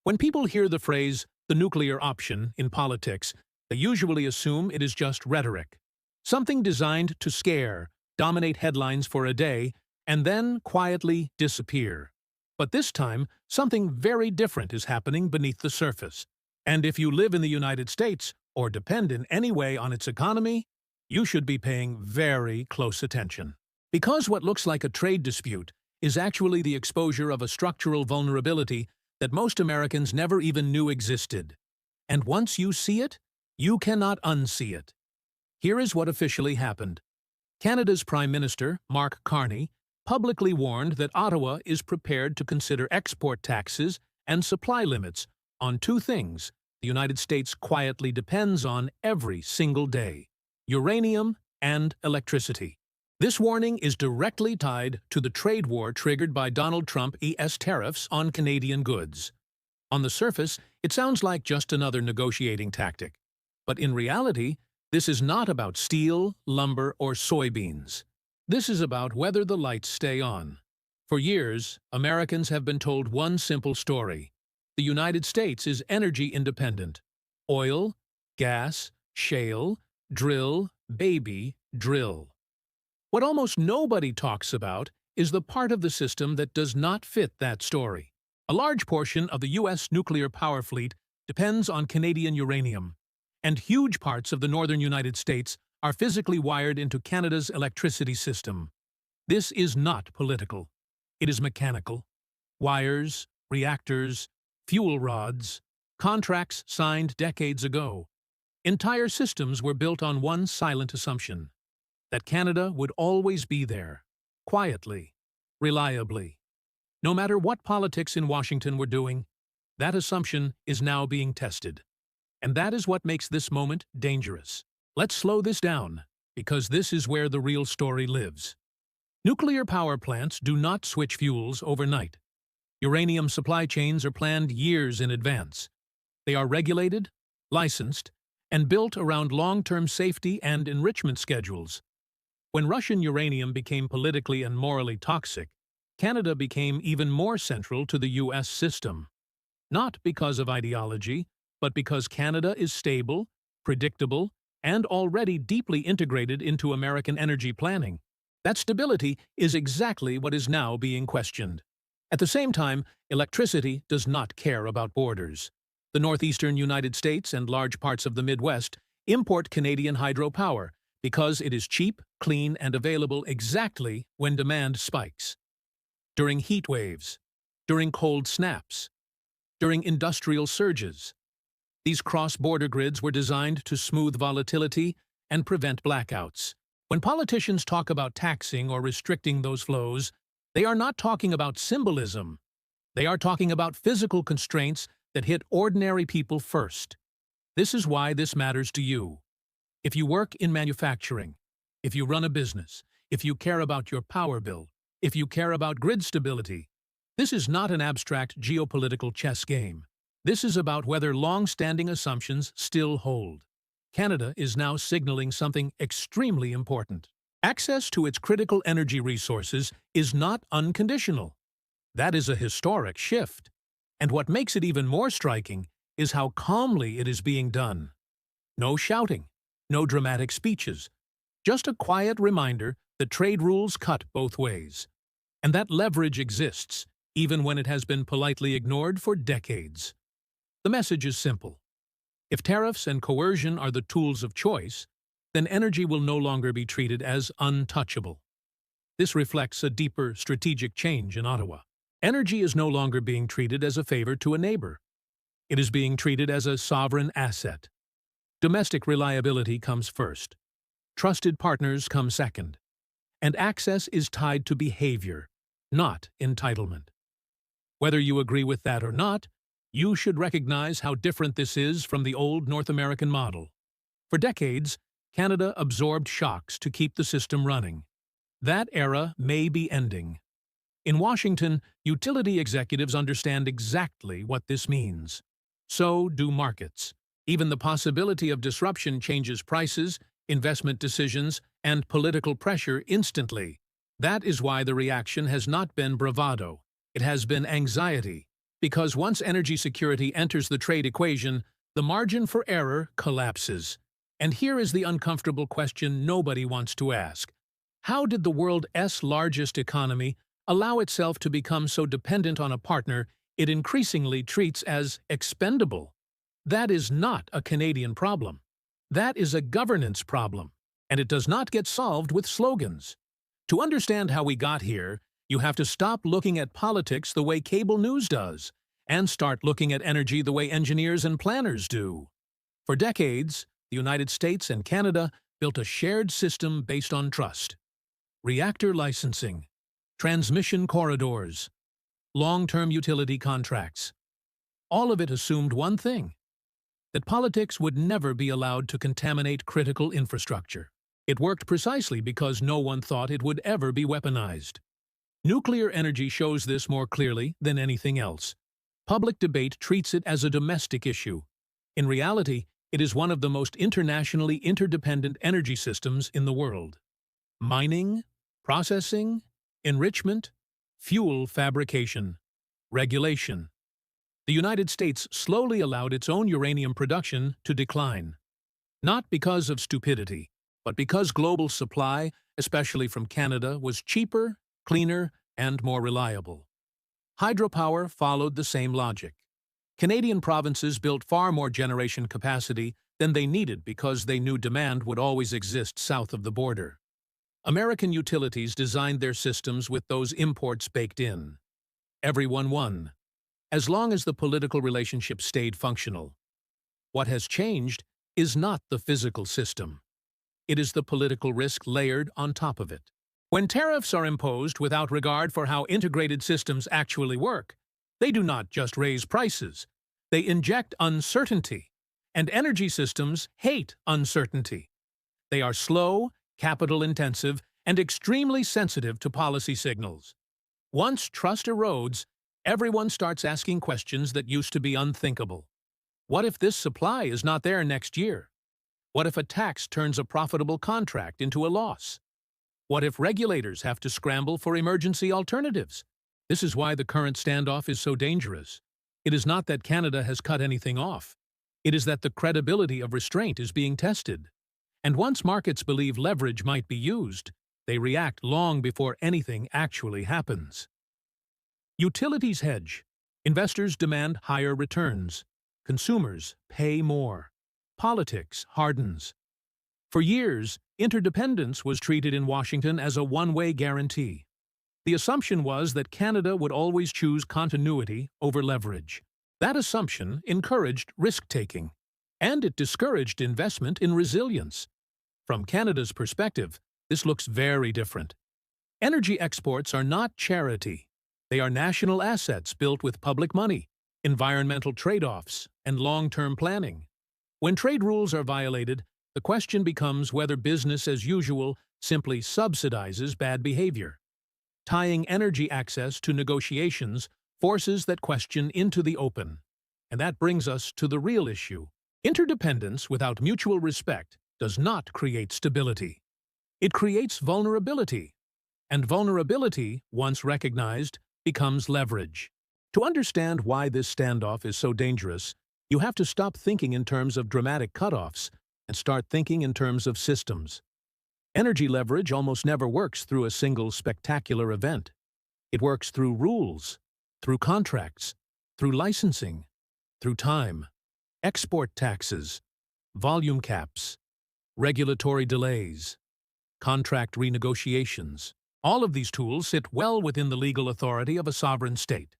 When people hear the phrase, the nuclear option, in politics, they usually assume it is just rhetoric. Something designed to scare, dominate headlines for a day, and then quietly disappear. But this time, something very different is happening beneath the surface. And if you live in the United States, or depend in any way on its economy, you should be paying very close attention. Because what looks like a trade dispute is actually the exposure of a structural vulnerability that most Americans never even knew existed. And once you see it, you cannot unsee it. Here is what officially happened. Canada's Prime Minister, Mark Carney, publicly warned that Ottawa is prepared to consider export taxes and supply limits on two things the United States quietly depends on every single day: uranium and electricity. This warning is directly tied to the trade war triggered by Donald Trump's tariffs on Canadian goods. On the surface, it sounds like just another negotiating tactic. But in reality, this is not about steel, lumber, or soybeans. This is about whether the lights stay on. For years, Americans have been told one simple story. The United States is energy independent. Oil, gas, shale, drill, baby, drill. What almost nobody talks about is the part of the system that does not fit that story. A large portion of the U.S. nuclear power fleet depends on Canadian uranium, and huge parts of the northern United States are physically wired into Canada's electricity system. This is not political. It is mechanical. Wires, reactors, fuel rods, contracts signed decades ago. Entire systems were built on one silent assumption: that Canada would always be there, quietly, reliably. No matter what politics in Washington were doing, that assumption is now being tested. And that is what makes this moment dangerous. Let's slow this down, because this is where the real story lives. Nuclear power plants do not switch fuels overnight. Uranium supply chains are planned years in advance. They are regulated, licensed, and built around long-term safety and enrichment schedules. When Russian uranium became politically and morally toxic, Canada became even more central to the U.S. system. Not because of ideology, but because Canada is stable, predictable, and already deeply integrated into American energy planning. That stability is exactly what is now being questioned. At the same time, electricity does not care about borders. The northeastern United States and large parts of the Midwest import Canadian hydropower because it is cheap, clean, and available exactly when demand spikes. During heat waves, during cold snaps, during industrial surges. These cross-border grids were designed to smooth volatility and prevent blackouts. When politicians talk about taxing or restricting those flows, they are not talking about symbolism. They are talking about physical constraints that hit ordinary people first. This is why this matters to you. If you work in manufacturing, if you run a business, if you care about your power bill, if you care about grid stability, this is not an abstract geopolitical chess game. This is about whether long-standing assumptions still hold. Canada is now signaling something extremely important. Access to its critical energy resources is not unconditional. That is a historic shift. And what makes it even more striking is how calmly it is being done. No shouting, no dramatic speeches, just a quiet reminder that trade rules cut both ways. And that leverage exists, even when it has been politely ignored for decades. The message is simple. If tariffs and coercion are the tools of choice, then energy will no longer be treated as untouchable. This reflects a deeper strategic change in Ottawa. Energy is no longer being treated as a favor to a neighbor. It is being treated as a sovereign asset. Domestic reliability comes first. Trusted partners come second. And access is tied to behavior, not entitlement. Whether you agree with that or not, you should recognize how different this is from the old North American model. For decades, Canada absorbed shocks to keep the system running. That era may be ending. In Washington, utility executives understand exactly what this means. So do markets. Even the possibility of disruption changes prices, investment decisions, and political pressure instantly. That is why the reaction has not been bravado. It has been anxiety. Because once energy security enters the trade equation, the margin for error collapses. And here is the uncomfortable question nobody wants to ask. How did the world's largest economy allow itself to become so dependent on a partner it increasingly treats as expendable? That is not a Canadian problem. That is a governance problem, and it does not get solved with slogans. To understand how we got here, you have to stop looking at politics the way cable news does, and start looking at energy the way engineers and planners do. For decades, the United States and Canada built a shared system based on trust. Reactor licensing, transmission corridors, long-term utility contracts. All of it assumed one thing: that politics would never be allowed to contaminate critical infrastructure. It worked precisely because no one thought it would ever be weaponized. Nuclear energy shows this more clearly than anything else. Public debate treats it as a domestic issue. In reality, it is one of the most internationally interdependent energy systems in the world. Mining, processing, enrichment, fuel fabrication, regulation. The United States slowly allowed its own uranium production to decline. Not because of stupidity, but because global supply, especially from Canada, was cheaper, cleaner, and more reliable. Hydropower followed the same logic. Canadian provinces built far more generation capacity than they needed because they knew demand would always exist south of the border. American utilities designed their systems with those imports baked in. Everyone won, as long as the political relationship stayed functional. What has changed is not the physical system. It is the political risk layered on top of it. When tariffs are imposed without regard for how integrated systems actually work, they do not just raise prices, they inject uncertainty. And energy systems hate uncertainty. They are slow, capital-intensive, and extremely sensitive to policy signals. Once trust erodes, everyone starts asking questions that used to be unthinkable. What if this supply is not there next year? What if a tax turns a profitable contract into a loss? What if regulators have to scramble for emergency alternatives? This is why the current standoff is so dangerous. It is not that Canada has cut anything off. It is that the credibility of restraint is being tested. And once markets believe leverage might be used, they react long before anything actually happens. Utilities hedge. Investors demand higher returns. Consumers pay more. Politics hardens. For years, interdependence was treated in Washington as a one-way guarantee. The assumption was that Canada would always choose continuity over leverage. That assumption encouraged risk-taking, and it discouraged investment in resilience. From Canada's perspective, this looks very different. Energy exports are not charity. They are national assets built with public money, environmental trade-offs, and long-term planning. When trade rules are violated, the question becomes whether business as usual simply subsidizes bad behavior. Tying energy access to negotiations forces that question into the open. And that brings us to the real issue. Interdependence without mutual respect does not create stability. It creates vulnerability. And vulnerability, once recognized, becomes leverage. To understand why this standoff is so dangerous, you have to stop thinking in terms of dramatic cutoffs and start thinking in terms of systems. Energy leverage almost never works through a single spectacular event. It works through rules, through contracts, through licensing, through time, export taxes, volume caps, regulatory delays, contract renegotiations. All of these tools sit well within the legal authority of a sovereign state.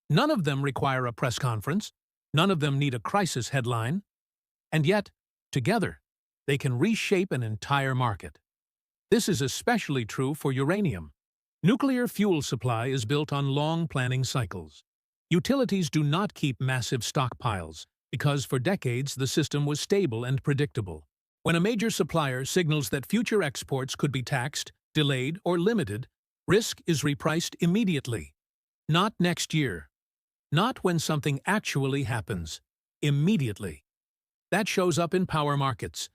None of them require a press conference. None of them need a crisis headline. And yet, together, they can reshape an entire market. This is especially true for uranium. Nuclear fuel supply is built on long planning cycles. Utilities do not keep massive stockpiles because for decades the system was stable and predictable. When a major supplier signals that future exports could be taxed, delayed, or limited, risk is repriced immediately. Not next year. Not when something actually happens. Immediately. That shows up in power markets,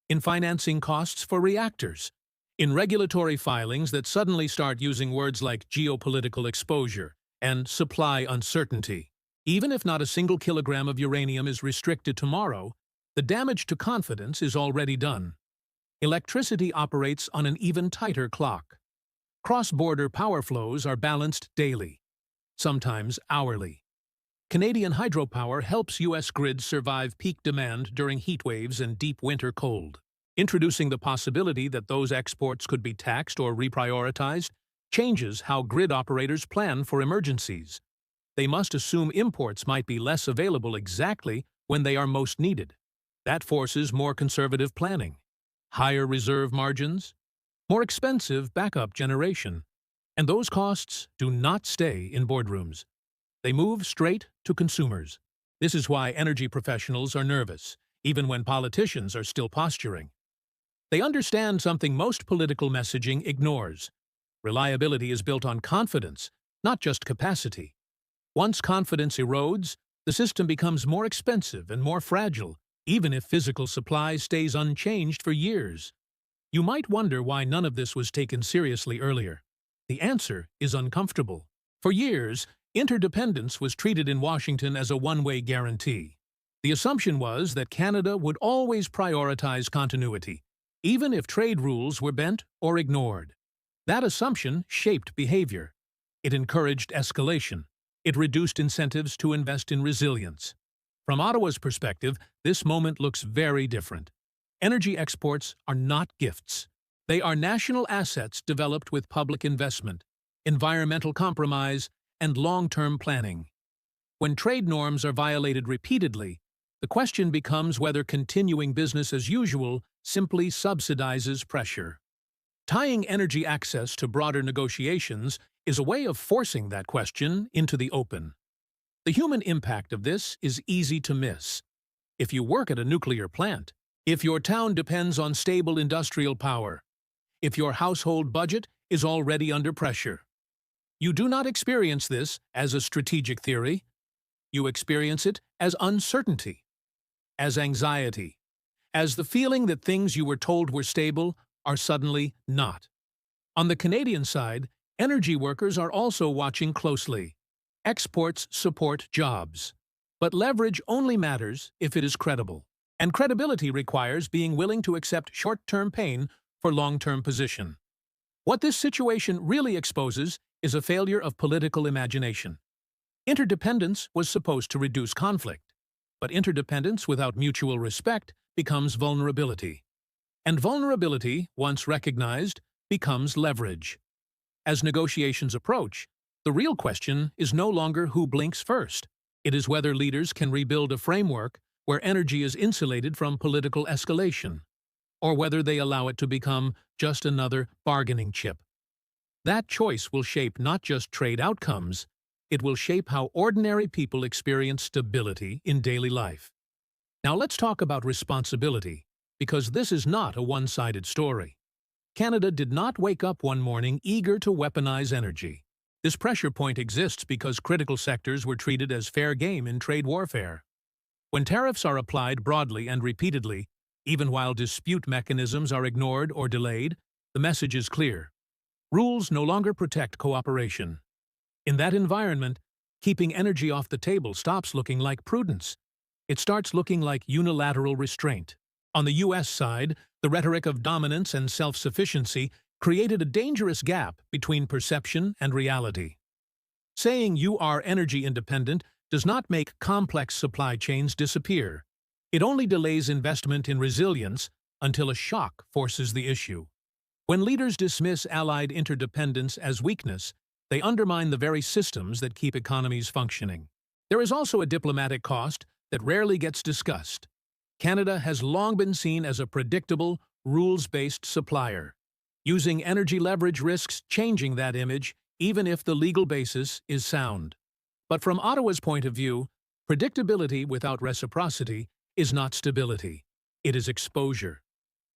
in financing costs for reactors, in regulatory filings that suddenly start using words like geopolitical exposure and supply uncertainty. Even if not a single kilogram of uranium is restricted tomorrow, the damage to confidence is already done. Electricity operates on an even tighter clock. Cross-border power flows are balanced daily, sometimes hourly. Canadian hydropower helps U.S. grids survive peak demand during heat waves and deep winter cold. Introducing the possibility that those exports could be taxed or reprioritized changes how grid operators plan for emergencies. They must assume imports might be less available exactly when they are most needed. That forces more conservative planning, higher reserve margins, more expensive backup generation. And those costs do not stay in boardrooms. They move straight to consumers. This is why energy professionals are nervous, even when politicians are still posturing. They understand something most political messaging ignores. Reliability is built on confidence, not just capacity. Once confidence erodes, the system becomes more expensive and more fragile, even if physical supply stays unchanged for years. You might wonder why none of this was taken seriously earlier. The answer is uncomfortable. For years, interdependence was treated in Washington as a one-way guarantee. The assumption was that Canada would always prioritize continuity, even if trade rules were bent or ignored. That assumption shaped behavior. It encouraged escalation. It reduced incentives to invest in resilience. From Ottawa's perspective, this moment looks very different. Energy exports are not gifts. They are national assets developed with public investment, environmental compromise, and long-term planning. When trade norms are violated repeatedly, the question becomes whether continuing business as usual simply subsidizes pressure. Tying energy access to broader negotiations is a way of forcing that question into the open. The human impact of this is easy to miss. If you work at a nuclear plant, if your town depends on stable industrial power, if your household budget is already under pressure, you do not experience this as a strategic theory. You experience it as uncertainty, as anxiety, as the feeling that things you were told were stable are suddenly not. On the Canadian side, energy workers are also watching closely. Exports support jobs. But leverage only matters if it is credible. And credibility requires being willing to accept short-term pain for long-term position. What this situation really exposes is a failure of political imagination. Interdependence was supposed to reduce conflict, but interdependence without mutual respect becomes vulnerability. And vulnerability, once recognized, becomes leverage. As negotiations approach, the real question is no longer who blinks first. It is whether leaders can rebuild a framework where energy is insulated from political escalation, or whether they allow it to become just another bargaining chip. That choice will shape not just trade outcomes, it will shape how ordinary people experience stability in daily life. Now let's talk about responsibility, because this is not a one-sided story. Canada did not wake up one morning eager to weaponize energy. This pressure point exists because critical sectors were treated as fair game in trade warfare. When tariffs are applied broadly and repeatedly, even while dispute mechanisms are ignored or delayed, the message is clear. Rules no longer protect cooperation. In that environment, keeping energy off the table stops looking like prudence. It starts looking like unilateral restraint. On the U.S. side, the rhetoric of dominance and self-sufficiency created a dangerous gap between perception and reality. Saying you are energy independent does not make complex supply chains disappear. It only delays investment in resilience until a shock forces the issue. When leaders dismiss allied interdependence as weakness, they undermine the very systems that keep economies functioning. There is also a diplomatic cost that rarely gets discussed. Canada has long been seen as a predictable, rules-based supplier. Using energy leverage risks changing that image, even if the legal basis is sound. But from Ottawa's point of view, predictability without reciprocity is not stability. It is exposure.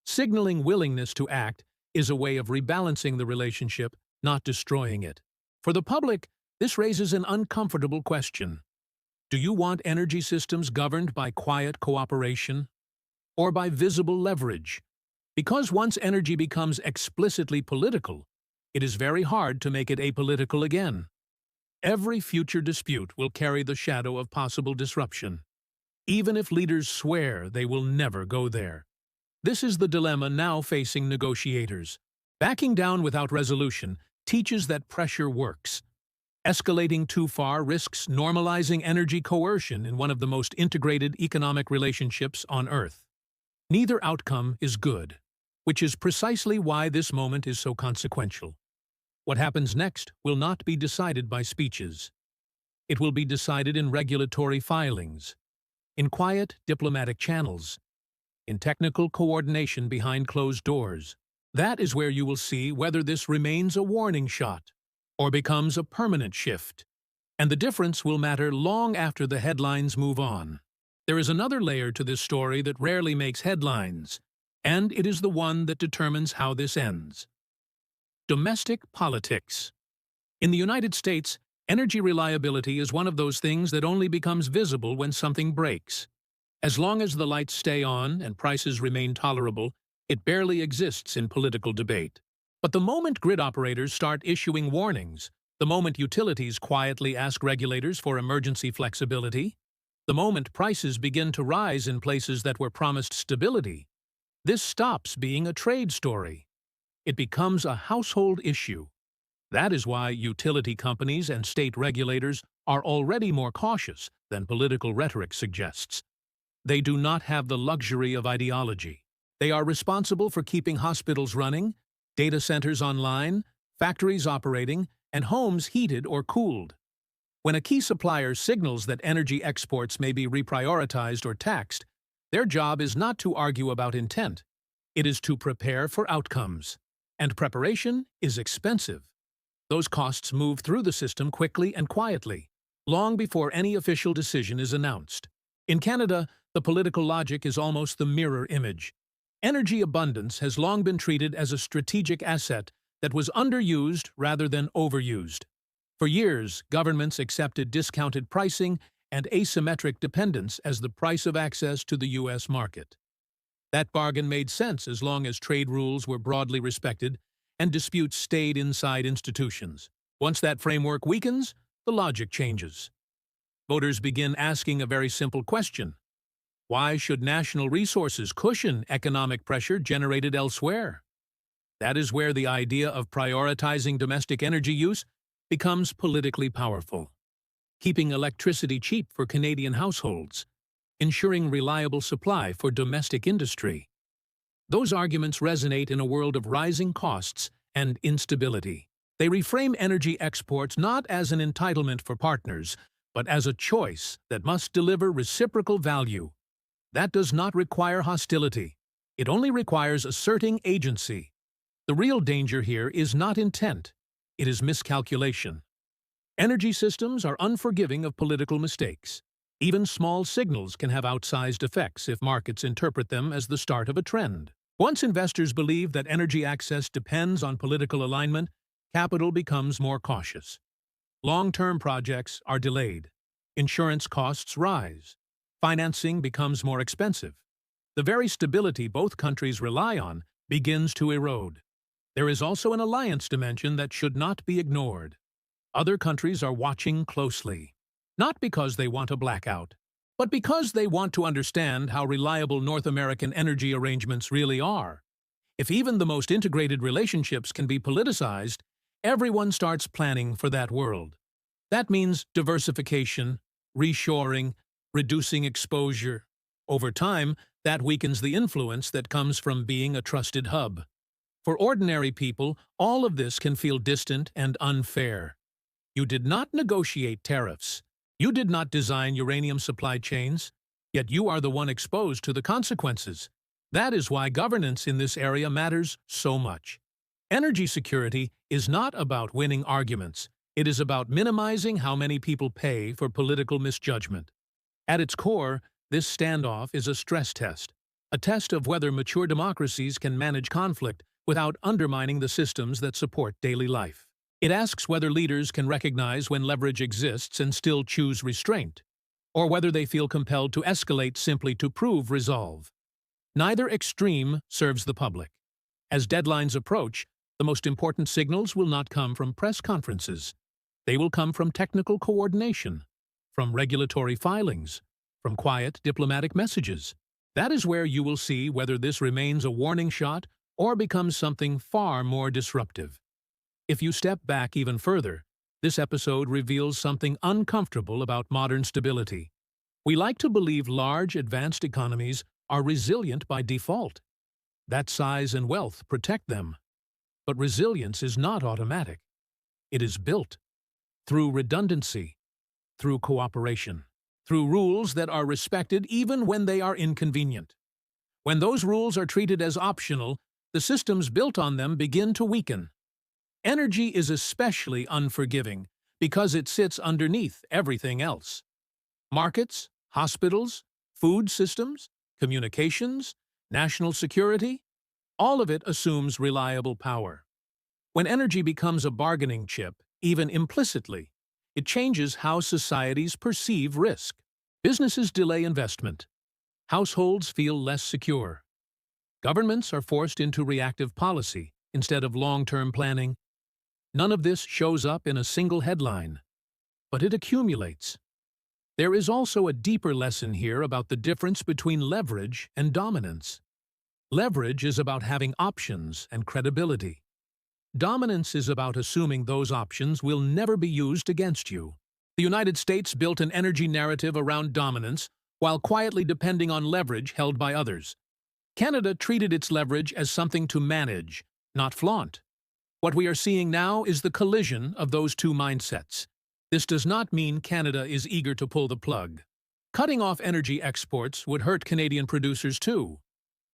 Signaling willingness to act is a way of rebalancing the relationship, not destroying it. For the public, this raises an uncomfortable question. Do you want energy systems governed by quiet cooperation or by visible leverage? Because once energy becomes explicitly political, it is very hard to make it apolitical again. Every future dispute will carry the shadow of possible disruption, even if leaders swear they will never go there. This is the dilemma now facing negotiators. Backing down without resolution teaches that pressure works. Escalating too far risks normalizing energy coercion in one of the most integrated economic relationships on Earth. Neither outcome is good, which is precisely why this moment is so consequential. What happens next will not be decided by speeches. It will be decided in regulatory filings, in quiet diplomatic channels, in technical coordination behind closed doors. That is where you will see whether this remains a warning shot or becomes a permanent shift. And the difference will matter long after the headlines move on. There is another layer to this story that rarely makes headlines, and it is the one that determines how this ends. Domestic politics. In the United States, energy reliability is one of those things that only becomes visible when something breaks. As long as the lights stay on and prices remain tolerable, it barely exists in political debate. But the moment grid operators start issuing warnings, the moment utilities quietly ask regulators for emergency flexibility, the moment prices begin to rise in places that were promised stability, this stops being a trade story. It becomes a household issue. That is why utility companies and state regulators are already more cautious than political rhetoric suggests. They do not have the luxury of ideology. They are responsible for keeping hospitals running, data centers online, factories operating, and homes heated or cooled. When a key supplier signals that energy exports may be reprioritized or taxed, their job is not to argue about intent. It is to prepare for outcomes. And preparation is expensive. Those costs move through the system quickly and quietly, long before any official decision is announced. In Canada, the political logic is almost the mirror image. Energy abundance has long been treated as a strategic asset that was underused rather than overused. For years, governments accepted discounted pricing and asymmetric dependence as the price of access to the U.S. market. That bargain made sense as long as trade rules were broadly respected and disputes stayed inside institutions. Once that framework weakens, the logic changes. Voters begin asking a very simple question. Why should national resources cushion economic pressure generated elsewhere? That is where the idea of prioritizing domestic energy use becomes politically powerful. Keeping electricity cheap for Canadian households, ensuring reliable supply for domestic industry. Those arguments resonate in a world of rising costs and instability. They reframe energy exports not as an entitlement for partners, but as a choice that must deliver reciprocal value. That does not require hostility. It only requires asserting agency. The real danger here is not intent. It is miscalculation. Energy systems are unforgiving of political mistakes. Even small signals can have outsized effects if markets interpret them as the start of a trend. Once investors believe that energy access depends on political alignment, capital becomes more cautious. Long-term projects are delayed. Insurance costs rise. Financing becomes more expensive. The very stability both countries rely on begins to erode. There is also an alliance dimension that should not be ignored. Other countries are watching closely, not because they want a blackout, but because they want to understand how reliable North American energy arrangements really are. If even the most integrated relationships can be politicized, everyone starts planning for that world. That means diversification, reshoring, reducing exposure. Over time, that weakens the influence that comes from being a trusted hub. For ordinary people, all of this can feel distant and unfair. You did not negotiate tariffs. You did not design uranium supply chains, yet you are the one exposed to the consequences. That is why governance in this area matters so much. Energy security is not about winning arguments. It is about minimizing how many people pay for political misjudgment. At its core, this standoff is a stress test, a test of whether mature democracies can manage conflict without undermining the systems that support daily life. It asks whether leaders can recognize when leverage exists and still choose restraint, or whether they feel compelled to escalate simply to prove resolve. Neither extreme serves the public. As deadlines approach, the most important signals will not come from press conferences. They will come from technical coordination, from regulatory filings, from quiet diplomatic messages. That is where you will see whether this remains a warning shot or becomes something far more disruptive. If you step back even further, this episode reveals something uncomfortable about modern stability. We like to believe large, advanced economies are resilient by default, that size and wealth protect them. But resilience is not automatic. It is built through redundancy, through cooperation, through rules that are respected even when they are inconvenient. When those rules are treated as optional, the systems built on them begin to weaken. Energy is especially unforgiving because it sits underneath everything else. Markets, hospitals, food systems, communications, national security, all of it assumes reliable power. When energy becomes a bargaining chip, even implicitly, it changes how societies perceive risk. Businesses delay investment. Households feel less secure. Governments are forced into reactive policy instead of long-term planning. None of this shows up in a single headline, but it accumulates. There is also a deeper lesson here about the difference between leverage and dominance. Leverage is about having options and credibility. Dominance is about assuming those options will never be used against you. The United States built an energy narrative around dominance while quietly depending on leverage held by others. Canada treated its leverage as something to manage, not flaunt. What we are seeing now is the collision of those two mindsets. This does not mean Canada is eager to pull the plug. Cutting off energy exports would hurt Canadian producers too.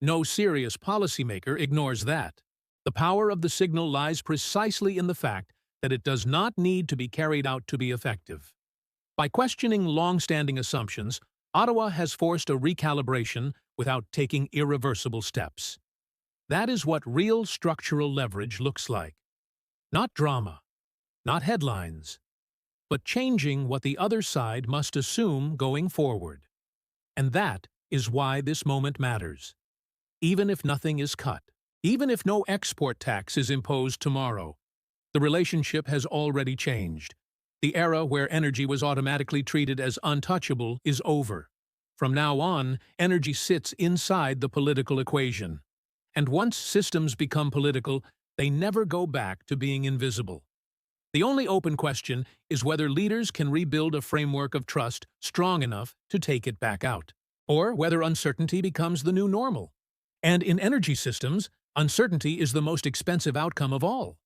No serious policymaker ignores that. The power of the signal lies precisely in the fact that it does not need to be carried out to be effective. By questioning long-standing assumptions, Ottawa has forced a recalibration without taking irreversible steps. That is what real structural leverage looks like. Not drama, not headlines, but changing what the other side must assume going forward. And that is why this moment matters. Even if nothing is cut, even if no export tax is imposed tomorrow, the relationship has already changed. The era where energy was automatically treated as untouchable is over. From now on, energy sits inside the political equation. And once systems become political, they never go back to being invisible. The only open question is whether leaders can rebuild a framework of trust strong enough to take it back out, or whether uncertainty becomes the new normal. And in energy systems, uncertainty is the most expensive outcome of all.